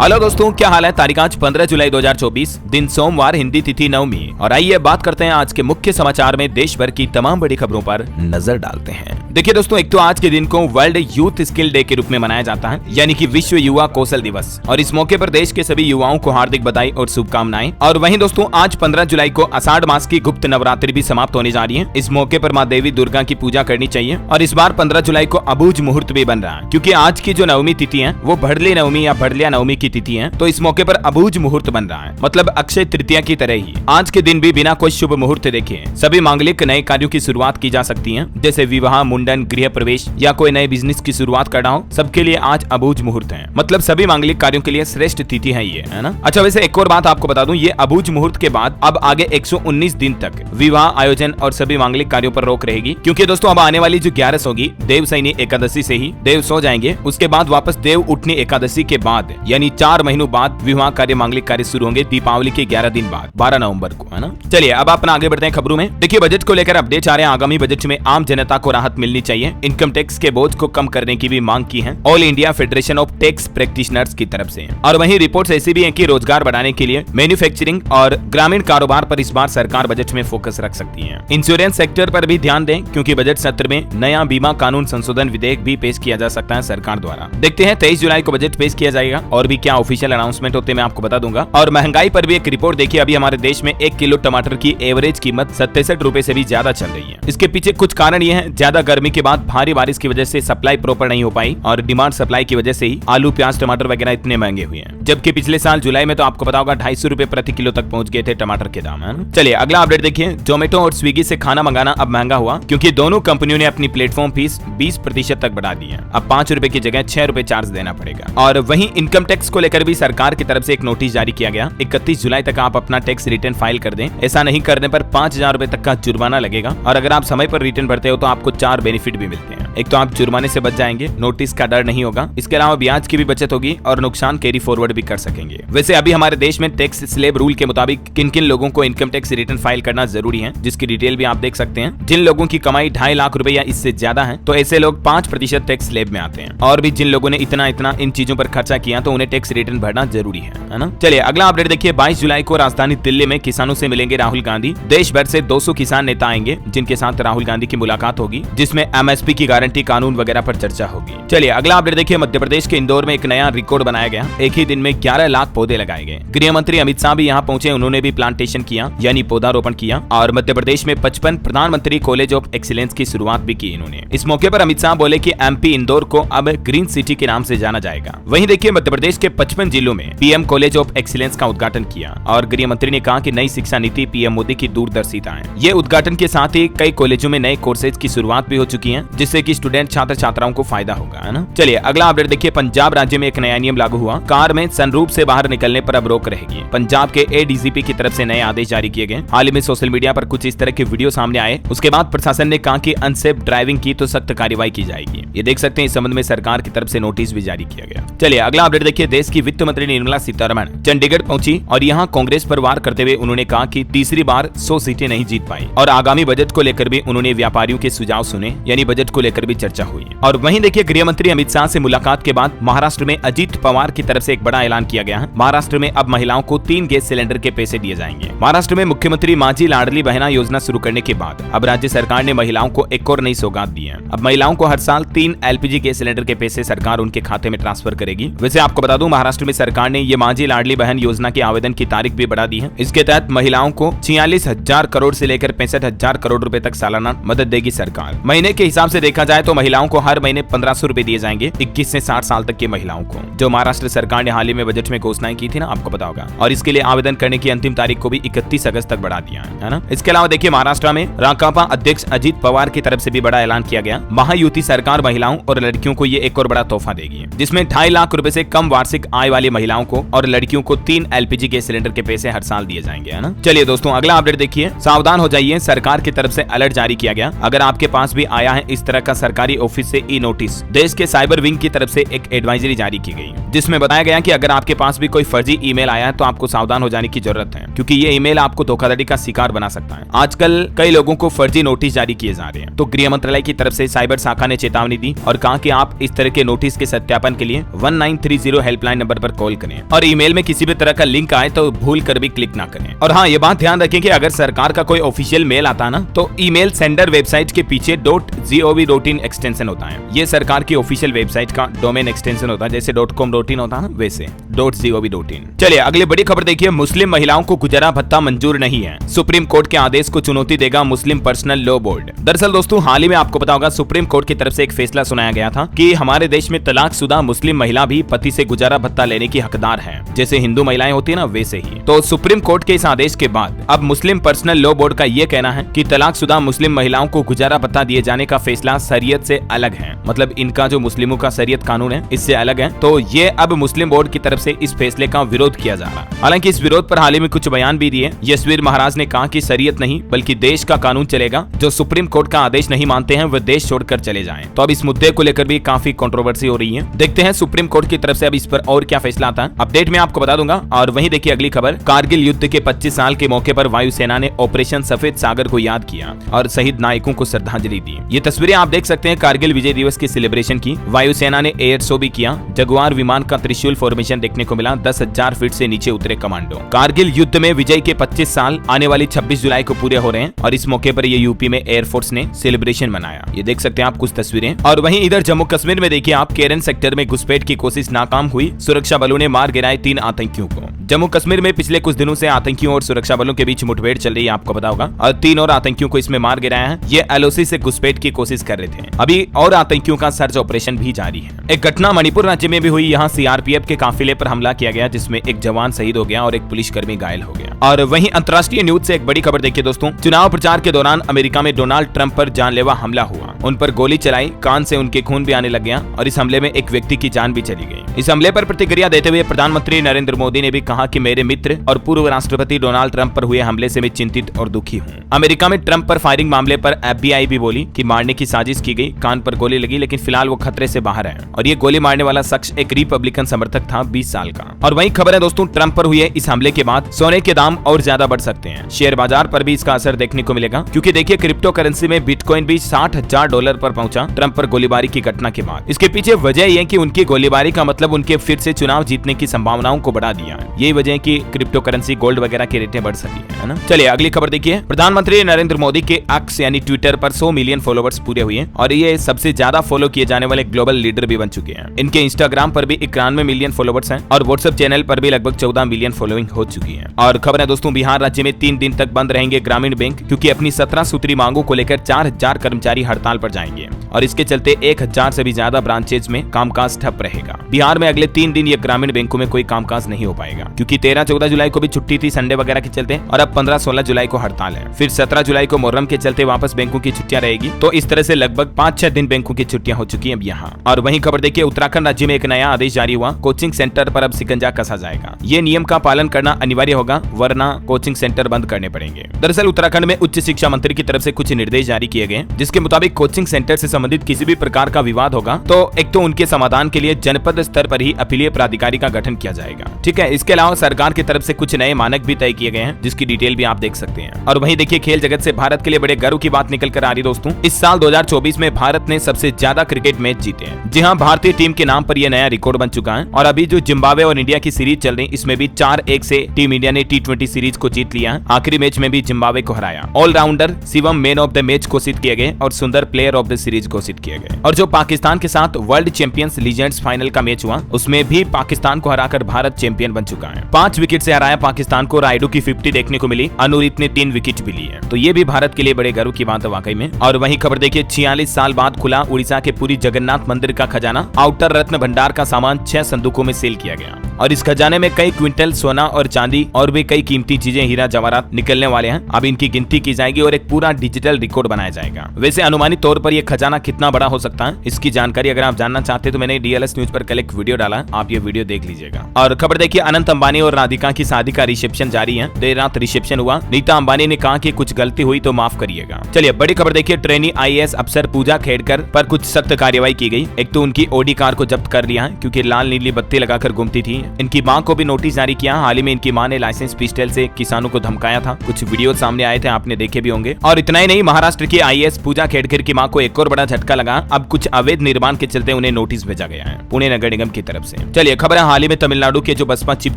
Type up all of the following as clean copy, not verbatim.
Hello दोस्तों, क्या हाल है। तारीख आज 15 जुलाई 2024, दिन सोमवार, हिंदी तिथि नवमी। और आइए बात करते हैं आज के मुख्य समाचार में देश भर की तमाम बड़ी खबरों पर नजर डालते हैं। देखिए दोस्तों, एक तो आज के दिन को वर्ल्ड यूथ स्किल डे के रूप में मनाया जाता है, यानी कि विश्व युवा कौशल दिवस। और इस मौके पर देश के सभी युवाओं को हार्दिक बधाई और शुभकामनाएं। और वहीं दोस्तों, आज 15 जुलाई को आषाढ़ मास की गुप्त नवरात्रि भी समाप्त होने जा रही है। इस मौके पर माँ देवी दुर्गा की पूजा करनी चाहिए। और इस बार 15 जुलाई को अबूझ मुहूर्त भी बन रहा है, क्योंकि आज की जो नवमी तिथि है वो भड़ली नवमी या भड़लिया नवमी की तिथि है। तो इस मौके पर अबूझ मुहूर्त बन रहा है, मतलब अक्षय तृतीया की तरह ही आज के दिन भी बिना कोई शुभ मुहूर्त देखे सभी मांगलिक नए कार्यों की शुरुआत की जा सकती है, जैसे विवाह, मुंडन, गृह प्रवेश या कोई नए बिजनेस की शुरुआत करना हो, सबके लिए आज अबूझ मुहूर्त है। मतलब सभी मांगलिक कार्यों के लिए श्रेष्ठ तिथि है ये, है ना। अच्छा, वैसे एक और बात आपको बता दूं, ये अबूझ मुहूर्त के बाद अब आगे 119 दिन तक विवाह आयोजन और सभी मांगलिक कार्यों पर रोक रहेगी, क्योंकि दोस्तों अब आने वाली जो 11 होगी देवशयनी एकादशी से ही देव सो जाएंगे। उसके बाद वापस देव उठनी एकादशी के बाद यानी 4 महीनों बाद विवाह कार्य, मांगलिक कार्य शुरू होंगे दीपावली के 11 दिन बाद 12 नवंबर को, है ना। चलिए अब अपना आगे बढ़ते हैं खबरों में। देखिए, बजट को लेकर अपडेट आ रहे हैं। आगामी बजट में आम जनता को राहत मिलनी चाहिए। इनकम टैक्स के बोझ को कम करने की भी मांग की है all India federation of tax practitioners की तरफ से। और वहीं रिपोर्ट्स ऐसी भी हैं कि रोजगार बढ़ाने के लिए मैन्युफैक्चरिंग और ग्रामीण कारोबार पर इस बार सरकार बजट में फोकस रख सकती है। इंश्योरेंस सेक्टर पर भी ध्यान दें, क्योंकि बजट सत्र में नया बीमा कानून संशोधन विधेयक भी पेश किया जा सकता है सरकार द्वारा। देखते हैं 23 जुलाई को बजट पेश किया जाएगा और भी क्या ऑफिशियल अनाउंसमेंट होते मैं आपको बता दूंगा। और महंगाई पर भी एक रिपोर्ट देखिए। अभी हमारे देश में 1 किलो टमाटर की एवरेज कीमत 67 रुपए से भी ज्यादा चल रही है। इसके पीछे कुछ कारण ये है, ज्यादा गर्मी के बाद भारी बारिश की वजह से सप्लाई प्रॉपर नहीं हो पाई और डिमांड सप्लाई की वजह से ही आलू, प्याज, टमाटर वगैरह इतने महंगे हुए हैं। जबकि पिछले साल जुलाई में तो आपको पता होगा 250 रुपए प्रति किलो तक पहुंच गए थे टमाटर के दाम, है ना। चलिए अगला अपडेट देखिए। जोमेटो और स्विगी से खाना मंगाना अब महंगा हुआ, क्योंकि दोनों कंपनियों ने अपनी प्लेटफॉर्म फीस 20% तक बढ़ा दी है। अब 5 रुपए की जगह 6 रुपए चार्ज देना पड़ेगा। और वहीं इनकम टैक्स को लेकर भी सरकार की तरफ से एक नोटिस जारी किया गया। 31 जुलाई तक आप अपना टैक्स रिटर्न फाइल कर दें। ऐसा नहीं करने पर 5000 रुपए तक का जुर्माना लगेगा। और अगर आप समय पर रिटर्न भरते हो तो आपको 4 बेनिफिट भी मिलते हैं। एक तो आप जुर्माने से बच जाएंगे, नोटिस का डर नहीं होगा, इसके अलावा ब्याज की भी बचत होगी और नुकसान कैरी फॉरवर्ड भी कर सकेंगे। वैसे अभी हमारे देश में टैक्स स्लैब रूल के मुताबिक किन किन लोगों को इनकम टैक्स रिटर्न फाइल करना जरूरी है, जिसकी डिटेल भी आप देख सकते हैं। जिन लोगों की कमाई 2.5 लाख रुपए या इससे ज्यादा है तो ऐसे लोग 5% टैक्स स्लैब में आते हैं। और भी जिन लोगों ने इतना इन चीजों पर खर्चा किया तो उन्हें टैक्स रिटर्न भरना जरूरी है ना। चलिए अगला अपडेट देखिए। 22 जुलाई को राजधानी दिल्ली में किसानों से मिलेंगे राहुल गांधी। देश भर से 200 किसान नेता आएंगे, जिनके साथ राहुल गांधी की मुलाकात होगी, जिसमें MSP की गारंटी, कानून वगैरह पर चर्चा होगी। चलिए अगला अपडेट देखिए। मध्य प्रदेश के इंदौर में एक नया रिकॉर्ड बनाया गया। एक ही दिन में 11 लाख पौधे लगाए गए। गृह मंत्री अमित शाह भी यहाँ पहुंचे, उन्होंने भी प्लांटेशन किया, यानी पौधारोपण किया। और मध्य प्रदेश में 55 प्रधानमंत्री कॉलेज ऑफ एक्सीलेंस की शुरुआत भी की इन्होंने। इस मौके पर अमित शाह बोले कि MP इंदौर को अब ग्रीन सिटी के नाम से जाना जाएगा। वहीं देखिए, मध्य प्रदेश के 55 जिलों में PM कॉलेज ऑफ एक्सीलेंस का उद्घाटन किया। और गृह मंत्री ने कहा कि नई शिक्षा नीति PM मोदी की दूरदर्शिता है। ये उद्घाटन के साथ ही कई कॉलेजों में नए कोर्सेज की शुरुआत भी हो चुकी है, जिससे कि स्टूडेंट, छात्र छात्राओं को फायदा होगा, है ना। चलिए अगला अपडेट देखिए। पंजाब राज्य में एक नया नियम लागू हुआ। कार में सनरूफ से बाहर निकलने पर अब रोक रहेगी। पंजाब के ADGP की तरफ से नए आदेश जारी किए गए। हाल ही में सोशल मीडिया पर कुछ इस तरह के वीडियो सामने आए। उसके बाद प्रशासन ने कहा कि अनसेफ ड्राइविंग की तो सख्त कार्रवाई की जाएगी। ये देख सकते हैं, इस संबंध में सरकार की तरफ से नोटिस भी जारी किया गया। चलिए अगला अपडेट देखिए। देश की वित्त मंत्री निर्मला सीतारमण चंडीगढ़ पहुंची और यहाँ कांग्रेस पर वार करते हुए उन्होंने कहा कि तीसरी बार 100 सीटें नहीं जीत पाई। और आगामी बजट को लेकर भी उन्होंने व्यापारियों के सुझाव सुने, यानी बजट को लेकर भी चर्चा हुई। और वहीं देखिए, गृह मंत्री अमित शाह से मुलाकात के बाद महाराष्ट्र में अजीत पवार की तरफ से एक बड़ा ऐलान किया गया है। महाराष्ट्र में अब महिलाओं को 3 गैस सिलेंडर के पैसे दिए जाएंगे। महाराष्ट्र में मुख्यमंत्री माझी लाडली बहना योजना शुरू करने के बाद अब राज्य सरकार ने महिलाओं को एक और नई सौगात दी है। अब महिलाओं को हर साल 3 LPG गैस सिलेंडर के पैसे सरकार उनके खाते में ट्रांसफर करेगी। वैसे आपको बता दूं, महाराष्ट्र में सरकार ने ये माझी लाडली बहन योजना के आवेदन की तारीख भी बढ़ा दी है। इसके तहत महिलाओं को 46,000 करोड़ से लेकर 65,000 करोड़ रुपए तक सालाना मदद देगी सरकार। महीने के हिसाब से देखा जाए तो महिलाओं को हर महीने 1500 रुपए दिए जाएंगे 21 से 60 साल तक की महिलाओं को, जो महाराष्ट्र सरकार ने हाल ही में बजट में घोषणाएं की थी ना, आपको पता होगा। और इसके लिए आवेदन करने की अंतिम तारीख को भी 31 अगस्त तक बढ़ा दिया है ना। इसके अलावा देखिए, महाराष्ट्र में राकांपा अध्यक्ष अजित पवार की तरफ से भी बड़ा ऐलान किया गया। महायुति सरकार महिलाओं और लड़कियों को ये एक और बड़ा तोहफा देगी, जिसमें 2.5 लाख रुपए से कम वार्षिक आय वाली महिलाओं को और लड़कियों को 3 LPG गैस सिलेंडर के पैसे हर साल दिए जाएंगे, है ना। चलिए दोस्तों अगला अपडेट देखिए। सावधान हो जाइए, सरकार की तरफ से अलर्ट जारी किया गया। अगर आपके पास भी आया है इस तरह का सरकारी ऑफिस से ई नोटिस देश के साइबर विंग की तरफ से एक एडवाइजरी जारी की गई, जिसमें बताया गया कि अगर आपके पास भी कोई फर्जी ईमेल आया है तो आपको सावधान हो जाने की जरूरत है, क्योंकि ये ईमेल आपको धोखाधड़ी का शिकार बना सकता है। आजकल कई लोगों को फर्जी नोटिस जारी किए जा रहे हैं, तो गृह मंत्रालय की तरफ से साइबर शाखा ने चेतावनी दी और कहा कि आप इस तरह के नोटिस के सत्यापन के लिए 1930 हेल्पलाइन नंबर पर कॉल करें और ईमेल में किसी भी तरह का लिंक आए तो भूल कर भी क्लिक ना करें। और हाँ, ये बात ध्यान रखें कि अगर सरकार का कोई ऑफिशियल मेल आता है ना, तो ईमेल सेंडर वेबसाइट के पीछे .gov.in एक्सटेंशन होता है। ये सरकार की ऑफिशियल वेबसाइट का डोमेन एक्सटेंशन होता है, जैसे .com.in होता है वैसे .gov.in। चलिए अगली बड़ी खबर देखिए, मुस्लिम महिलाओं को गुजारा भत्ता मंजूर नहीं है, सुप्रीम कोर्ट के आदेश को चुनौती देगा मुस्लिम पर्सनल लॉ बोर्ड। दरअसल दोस्तों, हाल ही में आपको पता होगा सुप्रीम कोर्ट की तरफ से एक फैसला सुनाया गया था कि हमारे देश में तलाकशुदा मुस्लिम महिला भी पति से गुजारा भत्ता लेने की हकदार है, जैसे हिंदू महिलाएं होती है ना वैसे ही। तो सुप्रीम कोर्ट के इस आदेश के बाद अब मुस्लिम पर्सनल लॉ बोर्ड का ये कहना है कि तलाकशुदा मुस्लिम महिलाओं को गुजारा भत्ता दिए जाने का फैसला शरीयत से अलग है, मतलब इनका जो मुस्लिमों का शरीयत कानून है इससे अलग है। तो ये अब मुस्लिम बोर्ड की तरफ से इस फैसले का विरोध किया जा रहा है। हालांकि इस विरोध पर हाल ही में कुछ बयान भी दिए। यशवीर महाराज ने कहा कि शरीयत नहीं बल्कि देश का कानून चलेगा, जो सुप्रीम कोर्ट का आदेश नहीं मानते हैं वह देश छोड़कर चले जाएं। तो अब इस मुद्दे को लेकर भी काफी कंट्रोवर्सी हो रही है। देखते हैं सुप्रीम कोर्ट की तरफ से अब इस पर और क्या फैसला आता है, अपडेट में आपको बता दूंगा। और वहीं देखिए अगली खबर, कारगिल युद्ध के 25 साल के मौके पर वायुसेना ने ऑपरेशन सफेद सागर को याद किया और शहीद नायकों को श्रद्धांजलि दी। ये तस्वीरें आप देख सकते हैं कारगिल विजय दिवस की सेलिब्रेशन की। वायुसेना ने एयर शो भी किया। जगुआर विमान का त्रिशूल फॉर्मेशन देखने को मिला। 10,000 फीट से नीचे उतरे कमांडो। कारगिल युद्ध में विजय के 25 साल आने वाली 26 जुलाई को पूरे हो रहे हैं और इस मौके पर ये यूपी में एयरफोर्स ने सेलिब्रेशन मनाया। ये देख सकते हैं आप कुछ तस्वीरें। और वहीं इधर जम्मू कश्मीर में देखिए आप, केरन सेक्टर में घुसपैठ की कोशिश नाकाम हुई। सुरक्षा बलों ने मार गिराए 3 आतंकियों को। जम्मू कश्मीर में पिछले कुछ दिनों से आतंकियों और सुरक्षा बलों के बीच मुठभेड़ चल रही है, आपको पता होगा, और 3 और आतंकियों को इसमें मार गिराया है। ये एलओसी से घुसपैठ की कोशिश कर रहे थे। अभी और आतंकियों का सर्च ऑपरेशन भी जारी है। एक घटना मणिपुर राज्य में भी हुई। यहाँ सीआरपीएफ के काफिले पर हमला किया गया, जिसमें एक जवान शहीद हो गया और एक पुलिसकर्मी घायल हो गया। और वहीं अंतर्राष्ट्रीय न्यूज से एक बड़ी खबर देखिए दोस्तों, चुनाव प्रचार के दौरान अमेरिका में डोनाल्ड ट्रंप पर जानलेवा हमला हुआ। उन पर गोली चलाई, कान से उनके खून भी आने लग गया और इस हमले में एक व्यक्ति की जान भी चली गई। इस हमले पर प्रतिक्रिया देते हुए प्रधानमंत्री नरेंद्र मोदी ने भी कहा कि मेरे मित्र और पूर्व राष्ट्रपति डोनाल्ड ट्रंप पर हुए हमले से मैं चिंतित और दुखी हूँ। अमेरिका में ट्रंप पर फायरिंग मामले पर FBI भी बोली कि मारने की साजिश की गई, कान पर गोली लगी, लेकिन फिलहाल वो खतरे से बाहर है। और ये गोली मारने वाला शख्स एक रिपब्लिकन समर्थक था, 20 साल का। और वहीं खबर है दोस्तों, ट्रंप पर हुए इस हमले के बाद सोने के दाम और ज्यादा बढ़ सकते हैं। शेयर बाजार पर भी इसका असर देखने को मिलेगा, क्योंकि देखिए क्रिप्टो करेंसी में बिटकॉइन भी $60,000 पर पहुंचा ट्रंप पर गोलीबारी की घटना के बाद। इसके पीछे वजह यह कि उनकी गोलीबारी का मतलब उनके फिर से चुनाव जीतने की संभावनाओं को बढ़ा दिया। यही वजह है कि क्रिप्टो करेंसी, गोल्ड वगैरह की रेटें बढ़ सकी है ना। चलिए अगली खबर देखिए, प्रधानमंत्री नरेंद्र मोदी के एक्स यानी ट्विटर पर 100 मिलियन फॉलोवर्स पूरे हुए और ये सबसे ज्यादा फॉलो किए जाने वाले ग्लोबल लीडर भी बन चुके हैं। इनके इंस्टाग्राम पर भी 91 मिलियन फॉलोवर्स हैं और व्हाट्सएप चैनल पर भी लगभग 14 मिलियन फॉलोइंग हो चुकी है। और खबर है दोस्तों, बिहार राज्य में 3 दिन तक बंद रहेंगे ग्रामीण बैंक, क्योंकि अपनी 17 सूत्री मांगों को लेकर 4000 कर्मचारी हड़ताल पर जाएंगे और इसके चलते 1000 से भी ज्यादा ब्रांचेज में कामकाज ठप रहेगा। बिहार में अगले 3 दिन ये ग्रामीण बैंकों में कोई कामकाज नहीं हो पाएगा, क्योंकि 13-14 जुलाई को भी छुट्टी थी संडे वगैरह के चलते, और अब 15-16 जुलाई को हड़ताल है। फिर 17 जुलाई को मुहर्रम के चलते वापस बैंकों की छुट्टियां रहेगी। तो इस तरह से लगभग 5-6 दिन बैंकों की छुट्टियां हो चुकी हैं अब यहाँ। और वहीं खबर देखिए, उत्तराखंड राज्य में एक नया आदेश जारी हुआ, कोचिंग सेंटर पर अब शिकंजा कसा जाएगा। ये नियम का पालन करना अनिवार्य होगा, वरना कोचिंग सेंटर बंद करने पड़ेंगे। दरअसल उत्तराखंड में उच्च शिक्षा मंत्री की तरफ से कुछ निर्देश जारी किए गए, जिसके मुताबिक कोचिंग सेंटर से संबंधित किसी भी प्रकार का विवाद होगा तो एक तो उनके समाधान के लिए जनपद स्तर पर ही अपीलीय प्राधिकारी का गठन किया जाएगा। ठीक है, इसके अलावा सरकार की तरफ से कुछ नए मानक भी तय किए गए हैं, जिसकी डिटेल भी आप देख सकते हैं। और वहीं देखिए, खेल जगत से भारत के लिए बड़े गर्व की बात निकल कर आ रही दोस्तों। इस साल 2024 में भारत ने सबसे ज्यादा क्रिकेट मैच जीते हैं। जी हाँ, भारतीय टीम के नाम पर यह नया रिकॉर्ड बन चुका है। और अभी जो जिम्बाब्वे और इंडिया की सीरीज चल रही, इसमें भी 4-1 से टीम इंडिया ने T20 सीरीज को जीत लिया है। आखिरी मैच में भी जिम्बाब्वे को हराया। Allrounder Shivam man of the match घोषित किए गए और सुंदर प्लेयर ऑफ द सीरीज घोषित किए गए। और जो पाकिस्तान के साथ वर्ल्ड चैंपियंस लीजेंड्स फाइनल का मैच हुआ, उसमें भी पाकिस्तान को हराकर भारत चैंपियन बन चुका है। 5 विकेट से हराया पाकिस्तान को। रायडू की 50 देखने को मिली, अनुरीत ने 3 विकेट भी ली है। तो ये भी भारत के लिए बड़े गर्व की बात है वाकई में। और वहीं खबर देखिए, 46 साल बाद खुला उड़ीसा के पुरी जगन्नाथ मंदिर का खजाना। आउटर रत्न भंडार का सामान 6 संदूकों में सेल किया गया और इस खजाने में कई क्विंटल सोना और चांदी और भी कई कई कीमती चीजें, हीरा जवाहरात निकलने वाले हैं। अब इनकी गिनती की जाएगी और एक पूरा डिजिटल रिकॉर्ड बनाया जाएगा। वैसे अनुमानित तौर पर यह खजाना कितना बड़ा हो सकता है, इसकी जानकारी अगर आप जानना चाहते हैं तो मैंने DLS न्यूज पर कल एक वीडियो डाला है, आप ये वीडियो देख लीजिएगा। और खबर देखिए, अनंत अंबानी और राधिका की शादी का रिसेप्शन जारी है। देर रात रिसेप्शन हुआ। नीता अंबानी ने कहा कि कुछ गलती हुई तो माफ करिएगा। चलिए बड़ी खबर देखिए, ट्रेनी IAS अफसर पूजा खेड़कर पर कुछ सख्त कार्रवाई की गई। एक तो उनकी ओडी कार को जब्त कर लिया है क्योंकि लाल नीली बत्ती लगाकर घूमती थी। इनकी मां को भी नोटिस जारी किया। हाल ही में इनकी मां ने लाइसेंस पिस्टल से किसानों को धमकाया था। कुछ वीडियो सामने आए थे, आपने देखे भी होंगे। और इतना ही नहीं, महाराष्ट्र की IAS पूजा खेड़कर की मां को एक और बड़ा झटका लगा। अब कुछ अवैध निर्माण के चलते उन्हें नोटिस भेजा गया है पुणे नगर निगम की तरफ से। चलिए खबर है, हाल ही में तमिलनाडु के जो बसपा चीफ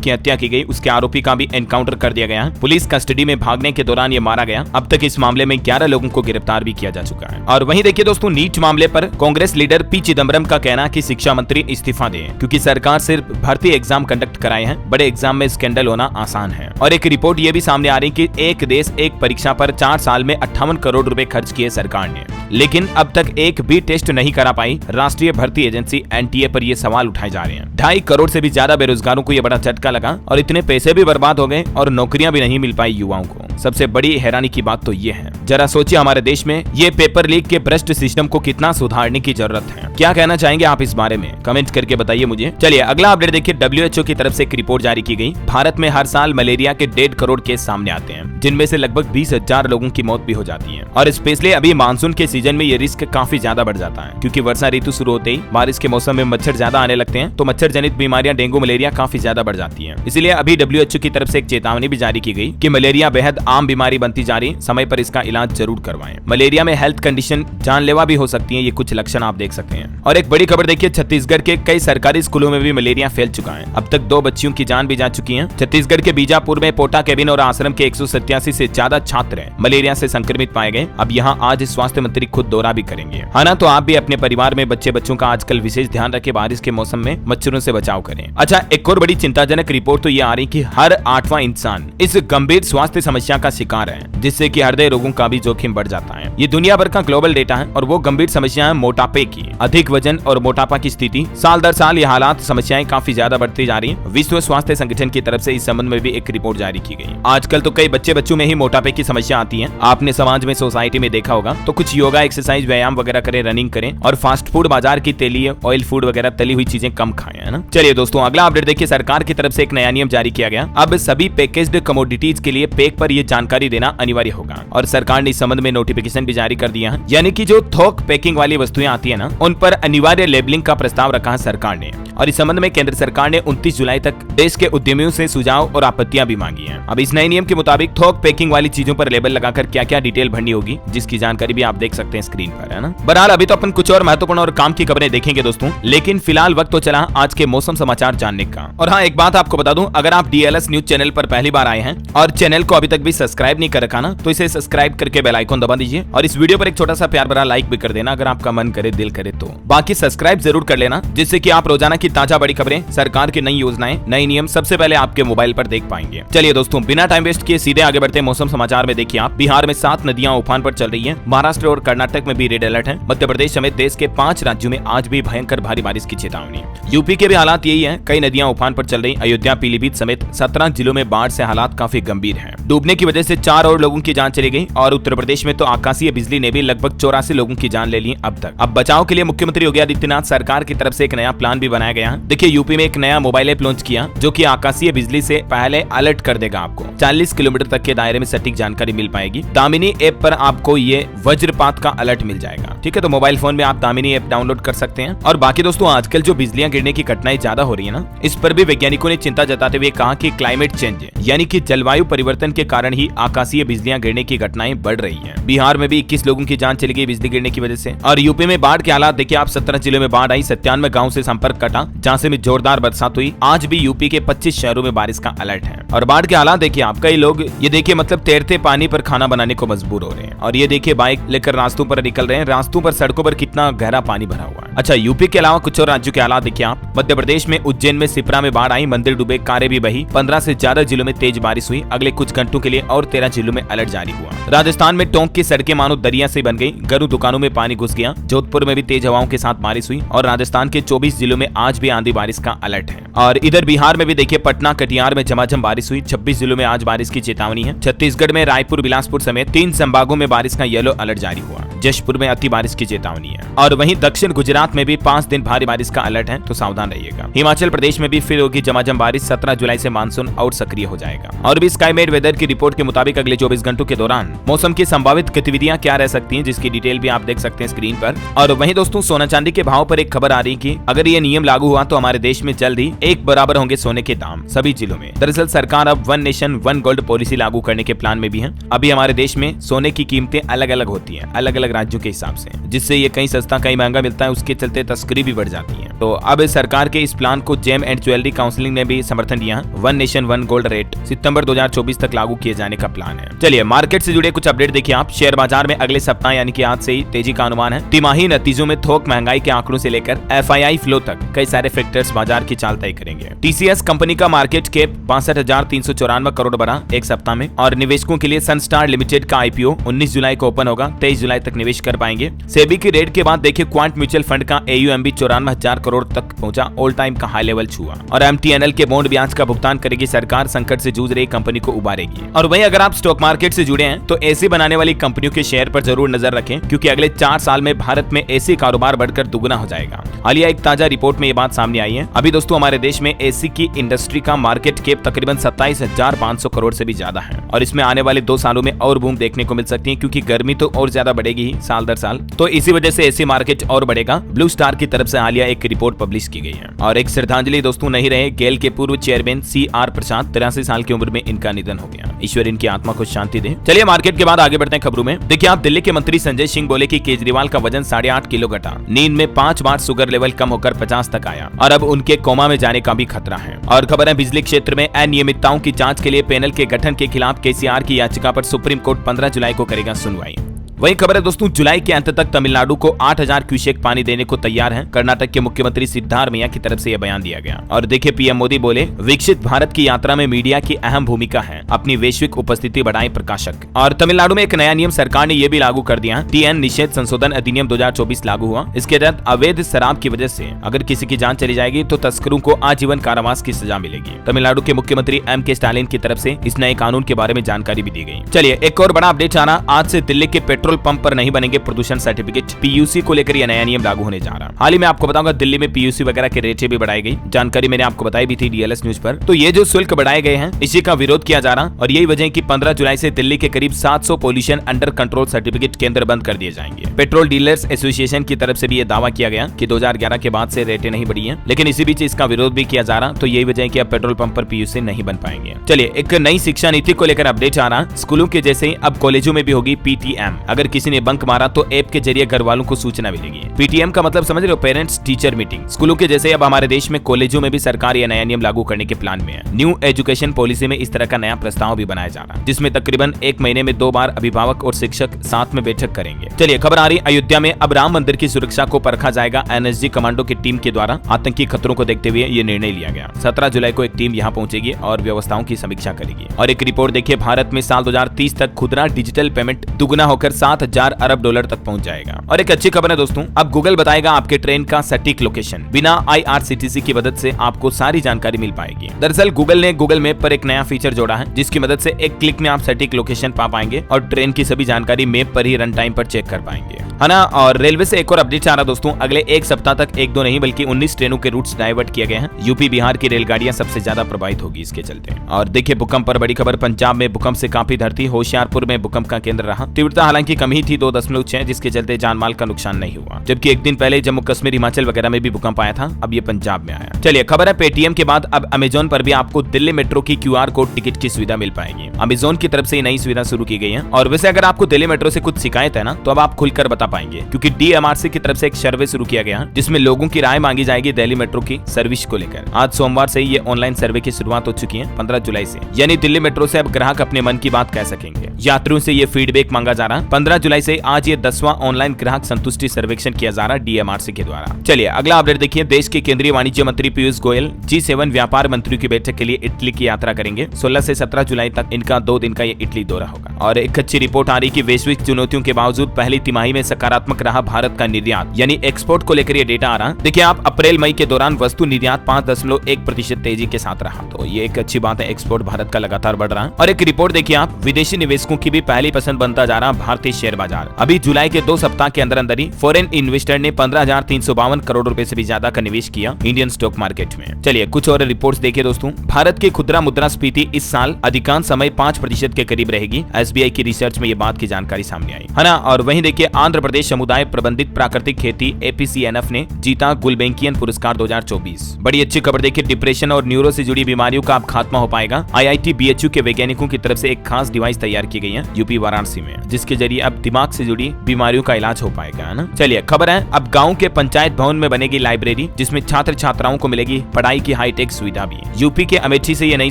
की हत्या की गई, उसके आरोपी का भी एनकाउंटर कर दिया गया है। पुलिस कस्टडी में भागने के दौरान ये मारा गया। अब तक इस मामले में 11 लोगों को गिरफ्तार भी किया जा चुका है। और वहीं देखिए दोस्तों, नीट मामले पर कांग्रेस लीडर P चिदम्बरम का कहना कि शिक्षा मंत्री इस्तीफा दें क्योंकि सरकार सिर्फ भर्ती एग्जाम कंडक्ट कराए हैं। बड़े एग्जाम में स्कैंडल होना आसान है। और एक रिपोर्ट ये भी सामने आ रही कि एक देश एक परीक्षा पर 4 साल में 58 करोड़ रुपए खर्च किए सरकार ने, लेकिन अब तक एक भी टेस्ट नहीं करा पाई। राष्ट्रीय भर्ती एजेंसी NTA पर ये सवाल उठाए जा रहे हैं। 2.5 करोड़ से भी ज्यादा बेरोजगारों को ये बड़ा झटका लगा और इतने पैसे भी बर्बाद हो गए और नौकरियां भी नहीं मिल पाई युवाओं को। सबसे बड़ी हैरानी की बात तो ये है, जरा सोचिए हमारे देश में ये पेपर लीक के भ्रष्ट सिस्टम को कितना सुधारने की जरूरत है। क्या कहना चाहेंगे आप इस बारे में, कमेंट करके बताइए मुझे। चलिए अगला अपडेट देखिए, WHO की तरफ से एक रिपोर्ट जारी की गई। भारत में हर साल मलेरिया के 1.5 करोड़ केस सामने आते हैं, जिनमें से लगभग 20,000 लोगों की मौत भी हो जाती है। और स्पेशली अभी मानसून के सीजन में ये रिस्क काफी ज्यादा बढ़ जाता है क्योंकि वर्षा ऋतु शुरू होते ही बारिश के मौसम में मच्छर ज्यादा आने लगते हैं, तो मच्छर जनित बीमारियां डेंगू मलेरिया काफी ज्यादा बढ़ जाती है। इसलिए अभी WHO की तरफ से एक चेतावनी भी जारी की गई कि मलेरिया बेहद आम बीमारी बनती जा रही है, समय पर इसका इलाज जरूर करवाएं। मलेरिया में हेल्थ कंडीशन जानलेवा भी हो सकती है, ये कुछ लक्षण आप देख सकते हैं। और एक बड़ी खबर देखिए, छत्तीसगढ़ के कई सरकारी स्कूलों में भी मलेरिया फैल चुका है। अब तक 2 बच्चियों की जान भी जा चुकी है। छत्तीसगढ़ के बीजापुर में पोटा केबिन और आश्रम के 187 से ज्यादा छात्र मलेरिया से संक्रमित पाए गए। अब यहाँ आज स्वास्थ्य मंत्री खुद दौरा भी करेंगे। हाँ ना, तो आप भी अपने परिवार में बच्चों का आजकल विशेष ध्यान रखें, बारिश के मौसम में मच्छरों से बचाव करें। अच्छा, एक और बड़ी चिंताजनक रिपोर्ट तो ये आ रही कि हर 8वां इंसान इस गंभीर स्वास्थ्य समस्या का शिकार है, जिससे कि हृदय रोगों का भी जोखिम बढ़ जाता है। ये दुनिया भर का ग्लोबल डेटा है और वो गंभीर समस्या है मोटापे की। अधिक वजन और मोटापा की स्थिति, साल दर साल ये हालात समस्याएं काफी ज्यादा बढ़ती जा रही है। विश्व स्वास्थ्य संगठन की तरफ से इस संबंध में भी एक रिपोर्ट जारी की गई। आजकल तो कई बच्चों में ही मोटापे की समस्या आती है। आपने समाज में, सोसाइटी में देखा होगा। तो कुछ योगा, एक्सरसाइज, व्यायाम वगैरह करें, रनिंग करें और फास्ट फूड, बाजार की तेलीय ऑयल फूड वगैरह तली हुई चीजें कम खाएं, है ना। चलिए दोस्तों अगला अपडेट देखिए, सरकार की तरफ से एक नया नियम जारी किया गया। अब सभी पैकेज्ड कमोडिटीज के लिए पैक पर यह जानकारी देना अनिवार्य होगा और सरकार ने इस संबंध में नोटिफिकेशन भी जारी कर दिया है। यानी कि जो थोक पैकिंग वाली वस्तुएं आती है ना, उन पर अनिवार्य लेबलिंग का प्रस्ताव रखा है सरकार ने। और इस संबंध में केंद्र सरकार ने 29 जुलाई तक देश के उद्यमियों से सुझाव और आपत्तियां भी मांगी हैं। अब इस नए नियम के मुताबिक थोक पैकिंग वाली चीजों पर लेबल लगाकर क्या क्या डिटेल भरनी होगी, जिसकी जानकारी भी आप देख सकते हैं स्क्रीन पर, है ना। बहरहाल अभी तो अपन कुछ और महत्वपूर्ण और काम की खबरें देखेंगे दोस्तों, लेकिन फिलहाल वक्त तो चला आज के मौसम समाचार जानने का। और हाँ, एक बात आपको बता दूं, अगर आप DLS न्यूज चैनल पर पहली बार आए हैं और चैनल को अभी तक भी सब्सक्राइब नहीं कर रखा ना, तो इसे सब्सक्राइब करके बेल आइकन दबा दीजिए और इस वीडियो पर एक छोटा सा प्यार भरा लाइक भी कर देना अगर आपका मन करे, दिल करे तो। बाकी सब्सक्राइब जरूर कर लेना, जिससे कि आप रोजाना की ताजा बड़ी खबरें, सरकार की नई योजनाएं, नए नियम सबसे पहले आपके मोबाइल पर देख पाएंगे। चलिए दोस्तों, बिना टाइम वेस्ट किए सीधे आगे बढ़ते मौसम समाचार में। देखिए आप, बिहार में 7 नदियां उफान पर चल रही है। महाराष्ट्र और कर्नाटक में भी रेड अलर्ट है। मध्य प्रदेश समेत देश के 5 राज्यों में आज भी भयंकर भारी बारिश की चेतावनी। यूपी के भी हालात यही है, कई नदियां उफान पर चल रही। अयोध्या, पीलीभीत समेत 17 जिलों में बाढ़ से हालात काफी गंभीर है। डूबने की वजह से 4 और लोगों की जान चली गई। और उत्तर प्रदेश में तो आकाशीय बिजली ने भी लगभग 84 लोगों की जान ले ली अब तक। अब बचाव के लिए मुख्यमंत्री योगी आदित्यनाथ सरकार की तरफ से एक नया प्लान भी बनाया गया है। देखिए यूपी में एक नया मोबाइल ऐप लॉन्च किया, जो कि आकाशीय बिजली से पहले अलर्ट कर देगा आपको। 40 किलोमीटर तक के दायरे में सटीक जानकारी मिल पाएगी। दामिनी ऐप पर आपको ये वज्रपात का अलर्ट मिल जाएगा। ठीक है, तो मोबाइल फोन में आप दामिनी ऐप डाउनलोड कर सकते हैं। और बाकी दोस्तों, आजकल जो बिजलियां गिरने की घटनाएं ज्यादा हो रही है ना, इस पर भी वैज्ञानिकों ने चिंता जताते हुए कहा कि क्लाइमेट चेंज यानी कि जलवायु परिवर्तन के कारण ही आकाशीय बिजलियां गिरने की घटनाएं बढ़ रही हैं। बिहार में भी 21 लोगों की जान चली गई बिजली गिरने की वजह से। और यूपी में बाढ़ के हालात देखिए आप, 17 जिलों में बाढ़ आई, 97 गाँव से संपर्क कटा, जहाँ से जोरदार बरसात हुई। आज भी यूपी के 25 शहरों में बारिश का अलर्ट है। और बाढ़ के हालात देखिए आप, कई लोग ये देखिए मतलब तैरते पानी पर खाना बनाने को मजबूर हो रहे हैं। और ये देखिए बाइक लेकर रास्तों पर निकल रहे हैं, रास्तों पर, सड़कों पर कितना गहरा पानी भरा हुआ है। अच्छा, यूपी के अलावा कुछ और राज्यों के हालात देखिए आप। मध्य प्रदेश में उज्जैन में सिपरा में बाढ़ आई, मंदिर डूबे, कारें भी बही। 15 से ज्यादा जिलों में तेज बारिश हुई। अगले कुछ घंटों के लिए और 13 जिलों में अलर्ट जारी हुआ। राजस्थान में टोंक की सड़कें मानो दरिया से बन गई, घरों दुकानों में पानी घुस गया। जोधपुर में भी तेज हवाओं के साथ बारिश हुई। और राजस्थान के 24 जिलों में आज भी आंधी बारिश का अलर्ट है। और इधर बिहार में भी देखिए पटना, कटिहार में झमाझम बारिश बारिश हुई। 26 जिलों में आज बारिश की चेतावनी है। छत्तीसगढ़ में रायपुर, बिलासपुर समेत 3 संभागों में बारिश का येलो अलर्ट जारी हुआ। जशपुर में अति बारिश की चेतावनी है। और वहीं दक्षिण गुजरात में भी 5 दिन भारी बारिश का अलर्ट है, तो सावधान रहिएगा। हिमाचल प्रदेश में भी फिर होगी झमाझम बारिश। 17 जुलाई से मानसून और सक्रिय हो जाएगा। और भी स्काईमेट वेदर की रिपोर्ट के मुताबिक अगले 24 घंटों के दौरान मौसम की संभावित गतिविधियां क्या रह सकती हैं, जिसकी डिटेल भी आप देख सकते हैं स्क्रीन पर। और वहीं दोस्तों, सोना चांदी के भाव पर एक खबर आ रही है कि अगर ये नियम लागू हुआ तो हमारे देश में जल्द ही एक बराबर होंगे सोने के दाम सभी जिलों में। दरअसल सरकार अब 1 नेशन 1 गोल्ड पॉलिसी लागू करने के प्लान में भी है। अभी हमारे देश में सोने की कीमतें अलग अलग होती हैं, अलग अलग राज्यों के हिसाब से, जिससे ये कहीं सस्ता कहीं महंगा मिलता है। उसके चलते तस्करी भी बढ़ जाती है। तो अब सरकार के इस प्लान को जेम एंड ज्वेलरी काउंसिल ने भी समर्थन दिया। 1 नेशन 1 गोल्ड रेट सितंबर 2024 तक लागू किए जाने का प्लान है। चलिए मार्केट से जुड़े कुछ अपडेट देखिए आप। शेयर बाजार में अगले सप्ताह यानी कि आज से ही तेजी का अनुमान है। तिमाही नतीजों में थोक महंगाई के आंकड़ों से लेकर FII फ्लो तक कई सारे फैक्टर्स बाजार की चाल तय करेंगे। TCS कंपनी का मार्केट कैप 62,394 करोड़ बढ़ा एक सप्ताह में। और निवेशकों के लिए सनस्टार लिमिटेड का IPO 19 जुलाई को ओपन होगा। 23 जुलाई तक निवेश कर पाएंगे। सेबी की रेड के बाद देखिए क्वांट म्यूचुअल फंड का AUM भी 94,000 करोड़ तक पहुंचा, ऑल टाइम का हाई लेवल छुआ। और MTNL के बॉन्ड ब्याज का भुगतान करेगी सरकार, संकट से जूझ रही कंपनी को उबारेगी। और वहीं अगर आप स्टॉक मार्केट से जुड़े हैं तो एसी बनाने वाली कंपनियों के शेयर पर जरूर नजर रखें, क्योंकि अगले 4 साल में भारत में एसी कारोबार बढ़कर दुगना हो जाएगा। हालिया एक ताजा रिपोर्ट में ये बात सामने आई है। अभी दोस्तों हमारे देश में एसी की इंडस्ट्री का मार्केट कैप तकरीबन 27,500 करोड़ से भी ज्यादा है। और इसमें आने वाले 2 सालों में और बूम देखने को मिल सकती है, क्योंकि गर्मी तो और ज्यादा बढ़ेगी ही साल दर साल। तो इसी वजह से एसी मार्केट और बढ़ेगा। ब्लू स्टार की तरफ से हालिया एक रिपोर्ट पब्लिश की गई है। और एक श्रद्धांजलि दोस्तों नहीं रहे गेल के पूर्व चेयरमैन CR प्रसाद, 83 साल की उम्र में इनका निधन हो गया। ईश्वर इनकी आत्मा को शांति दे। चलिए मार्केट के बाद आगे बढ़ते हैं खबरों में। देखिए आप, दिल्ली के मंत्री संजय सिंह बोले कि केजरीवाल का वजन 8.5 किलो घटा। नींद में 5 बार शुगर लेवल कम होकर 50 तक आया और अब उनके कोमा में जाने का भी खतरा है। और खबर है बिजली क्षेत्र में अनियमितताओं की जांच के लिए पैनल के गठन के खिलाफ KCR की याचिका पर सुप्रीम कोर्ट 15 जुलाई को करेगा सुनवाई। वही खबर है दोस्तों, जुलाई के अंत तक तमिलनाडु को 8,000 क्यूसेक पानी देने को तैयार है। कर्नाटक के मुख्यमंत्री सिद्धारमैया की तरफ से यह बयान दिया गया। और देखिए PM मोदी बोले, विकसित भारत की यात्रा में मीडिया की अहम भूमिका है, अपनी वैश्विक उपस्थिति बढ़ाएं प्रकाशक। और तमिलनाडु में एक नया नियम सरकार ने यह भी लागू कर दिया। TN निषेध संशोधन अधिनियम 2024 लागू हुआ। इसके तहत अवैध शराब की वजह से अगर किसी की जान चली जाएगी तो तस्करों को आजीवन कारावास की सजा मिलेगी। तमिलनाडु के मुख्यमंत्री MK स्टालिन की तरफ से इस नए कानून के बारे में जानकारी भी दी गई। चलिए एक और बड़ा अपडेट आना, आज से दिल्ली के पेट्रोल पंप पर नहीं बनेंगे प्रदूषण सर्टिफिकेट। PUC को लेकर यह नया नियम लागू होने जा रहा है। हाल ही में आपको बताऊंगा दिल्ली में PUC वगैरह के रेटें भी बढ़ाई गई। जानकारी मैंने आपको बताई भी थी DLS न्यूज पर। तो ये जो शुल्क बढ़ाए गए हैं इसी का विरोध किया जा रहा और यही वजह है कि 15 जुलाई से दिल्ली के करीब 700 पोल्यूशन अंडर कंट्रोल सर्टिफिकेट केंद्र बंद कर दिए जाएंगे। पेट्रोल डीलर्स एसोसिएशन की तरफ से भी ये दावा किया गया कि 2011 के बाद से रेटें नहीं बढ़ी हैं, लेकिन इसी बीच इसका विरोध भी किया जा रहा। तो यही वजह है कि अब पेट्रोल पंप पर PUC नहीं बन पाएंगे। चलिए एक नई शिक्षा नीति को लेकर अपडेट आ रहा। स्कूलों के जैसे ही अब कॉलेजों में भी होगी PTM। अगर किसी ने बंक मारा तो ऐप के जरिए घर वालों को सूचना मिलेगी। PTM का मतलब समझ रहे हो, पेरेंट्स टीचर मीटिंग। स्कूलों के जैसे अब हमारे देश में कॉलेजों में भी सरकार यह नया नियम लागू करने के प्लान में है। न्यू एजुकेशन पॉलिसी में इस तरह का नया प्रस्ताव भी बनाया जा रहा है, जिसमें तकरीबन 1 महीने में 2 बार अभिभावक और शिक्षक साथ में बैठक करेंगे। चलिए खबर आ रही, अयोध्या में अब राम मंदिर की सुरक्षा को परखा जाएगा। NSG कमांडो की टीम के द्वारा आतंकी खतरों को देखते हुए ये निर्णय लिया गया। 17 जुलाई को एक टीम यहाँ पहुंचेगी और व्यवस्थाओं की समीक्षा करेगी। और एक रिपोर्ट देखिए, भारत में साल 2030 तक खुदरा डिजिटल पेमेंट दुगना होकर 7,000 अरब डॉलर तक पहुंच जाएगा। और एक अच्छी खबर है दोस्तों, अब गूगल बताएगा आपके ट्रेन का सटीक लोकेशन। बिना IRCTC की मदद से आपको सारी जानकारी मिल पाएगी। दरअसल गूगल ने गूगल मैप पर एक नया फीचर जोड़ा है, जिसकी मदद से एक क्लिक में आप सटीक लोकेशन पा पाएंगे और ट्रेन की सभी जानकारी मैप पर ही रन टाइम पर चेक कर पाएंगे, है ना। और रेलवे से एक और अपडेट आ रहा दोस्तों, अगले एक सप्ताह तक 1-2 नहीं बल्कि 19 ट्रेनों के रूट्स डाइवर्ट किए गए हैं। यूपी बिहार की रेलगाड़ियां सबसे ज्यादा प्रभावित होगी इसके चलते। और देखिए भूकंप पर बड़ी खबर, पंजाब में भूकंप से कांपी धरती। होशियारपुर में भूकंप का केंद्र रहा। तीव्रता हालांकि कम ही थी 2.6, जिसके चलते जानमाल का नुकसान नहीं हुआ। जबकि एक दिन पहले जम्मू कश्मीर हिमाचल वगैरह में भी भूकंप आया था, अब ये पंजाब में आया। चलिए खबर है, पेटीएम के बाद अब अमेजोन पर भी आपको दिल्ली मेट्रो की QR कोड टिकट की सुविधा मिल पाएगी। अमेजोन की तरफ से नई सुविधा शुरू की गई है। और वैसे अगर आपको दिल्ली मेट्रो से कुछ शिकायत है ना, तो अब आप खुलकर बता पाएंगे, क्योंकि DMRC की तरफ से एक सर्वे शुरू किया गया, जिसमें लोगों की राय मांगी जाएगी दिल्ली मेट्रो की सर्विस को लेकर। आज सोमवार से ये ऑनलाइन सर्वे की शुरुआत हो चुकी है, 15 जुलाई से। यानी दिल्ली मेट्रो से अब ग्राहक अपने मन की बात कह सकेंगे। यात्रियों से ये फीडबैक मांगा जा रहा है। 15 जुलाई से आज ये 10वां ऑनलाइन ग्राहक संतुष्टि सर्वेक्षण किया जा रहा DMRC के द्वारा। चलिए अगला अपडेट देखिए। देश के केंद्रीय वाणिज्य मंत्री पीयूष गोयल G7 व्यापार मंत्रियों की बैठक के लिए इटली की यात्रा करेंगे। 16 से 17 जुलाई तक इनका 2 दिन का ये इटली दौरा होगा। और एक अच्छी रिपोर्ट आ रही कि वैश्विक चुनौतियों के बावजूद पहली तिमाही में सकारात्मक रहा भारत का निर्यात, यानी एक्सपोर्ट को लेकर ये डेटा आ रहा। देखिए आप अप्रैल मई के दौरान वस्तु निर्यात 5.1% तेजी के साथ रहा, तो ये एक अच्छी बात है। एक्सपोर्ट भारत का लगातार बढ़ रहा है। और एक रिपोर्ट देखिए आप, विदेशी निवेशकों की भी पहली पसंद बनता जा रहा भारतीय शेयर बाजार। अभी जुलाई के 2 सप्ताह के अंदर अंदर ही फॉरेन इन्वेस्टर ने 15,352 करोड़ रुपए से भी ज्यादा का निवेश किया इंडियन स्टॉक मार्केट में। चलिए कुछ और रिपोर्ट्स देखिए दोस्तों। भारत की खुदरा मुद्रास्फीति इस साल अधिकांश समय 5% के करीब रहेगी। SBI की रिसर्च में ये बात की जानकारी सामने आई है ना। और वहीं देखिए आंध्र प्रदेश समुदाय प्रबंधित प्राकृतिक खेती APCNF ने जीता गुलबेंकियन पुरस्कार 2024। बड़ी अच्छी खबर देखिए, डिप्रेशन और न्यूरो से जुड़ी बीमारियों का अब खात्मा हो पाएगा। IIT BHU के वैज्ञानिकों की तरफ से एक खास डिवाइस तैयार की गई है यूपी वाराणसी में, जिसके जरिए अब दिमाग से जुड़ी बीमारियों का इलाज हो पाएगा, है ना। चलिए खबर है, अब गाँव के पंचायत भवन में बनेगी लाइब्रेरी, जिसमें छात्र छात्राओं को मिलेगी पढ़ाई की हाईटेक सुविधा भी। यूपी के अमेठी से ये नई